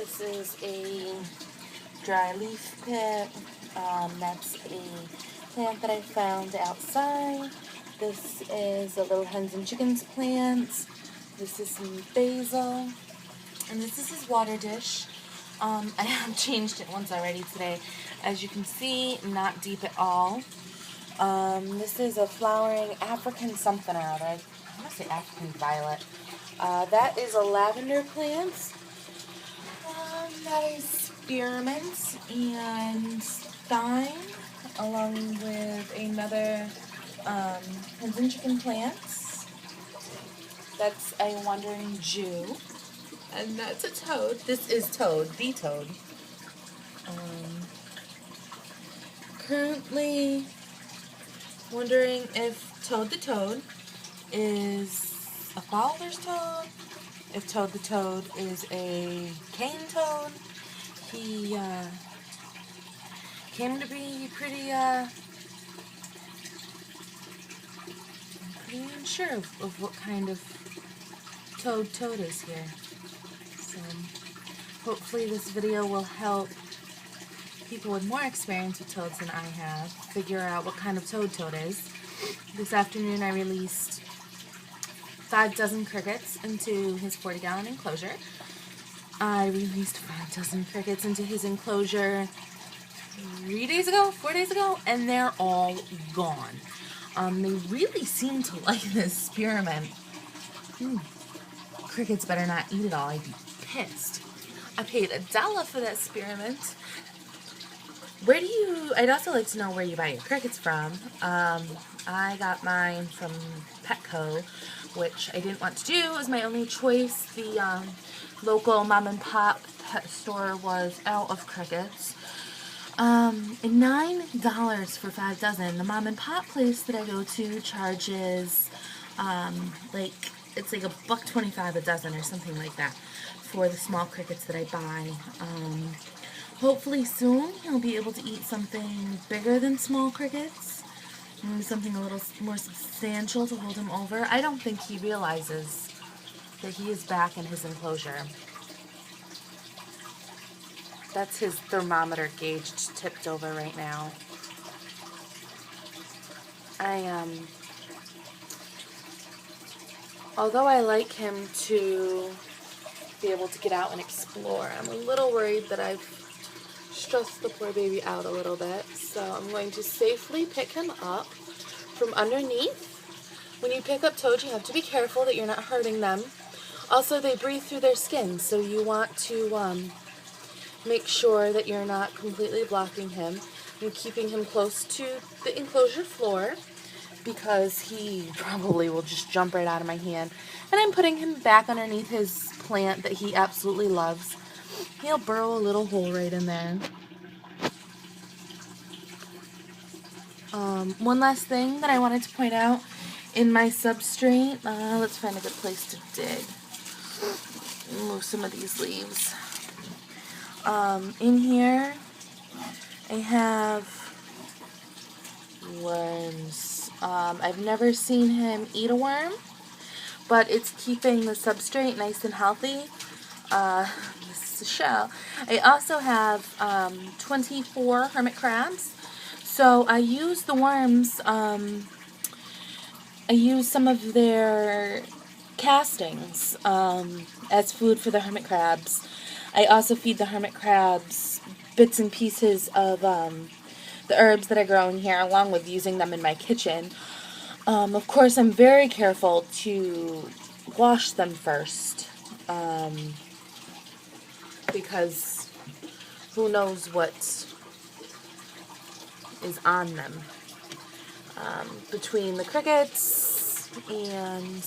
This is a dry leaf pit. That's a plant that I found outside. This is a little hens and chickens plant. This is some basil. And this is his water dish. I have changed it once already today. As you can see, not deep at all. This is a flowering African something or other. I want to say African violet. That is a lavender plant. That is spearmint and thyme, along with another hens and chicken plants. That's a wandering Jew. And that's a toad. This is Toad, the toad. Currently wondering if Toad the toad is a Fowler's toad, if Toad the toad is a cane toad. He came to be pretty unsure of what kind of toad is here. So hopefully this video will help people with more experience with toads than I have figure out what kind of toad is. This afternoon I released 5 dozen crickets into his 40-gallon enclosure. I released 5 dozen crickets into his enclosure 4 days ago, and they're all gone. They really seem to like this spearmint. Crickets better not eat it all. I'd be pissed. I paid $1 for that spearmint. I'd also like to know where you buy your crickets from. I got mine from Petco, which I didn't want to do. It was my only choice. The local mom and pop pet store was out of crickets. And $9 for 5 dozen. The mom and pop place that I go to charges it's like $1.25 a dozen or something like that for the small crickets that I buy. Hopefully soon he'll be able to eat something bigger than small crickets, maybe something a little more substantial to hold him over. I don't think he realizes that he is back in his enclosure. That's his thermometer gauge tipped over right now. Although I like him to be able to get out and explore, I'm a little worried that I've stressed the poor baby out a little bit. So I'm going to safely pick him up from underneath. When you pick up toads, you have to be careful that you're not hurting them. Also, they breathe through their skin, so you want to make sure that you're not completely blocking him and keeping him close to the enclosure floor, because he probably will just jump right out of my hand. And I'm putting him back underneath his plant that he absolutely loves. He'll burrow a little hole right in there. One last thing that I wanted to point out in my substrate. Let's find a good place to dig. Move some of these leaves. In here, I have worms. I've never seen him eat a worm, but it's keeping the substrate nice and healthy. This is a shell. I also have 24 hermit crabs. So I use the worms, I use some of their castings as food for the hermit crabs. I also feed the hermit crabs bits and pieces of the herbs that I grow in here, along with using them in my kitchen. Of course, I'm very careful to wash them first, because who knows what is on them. Between the crickets and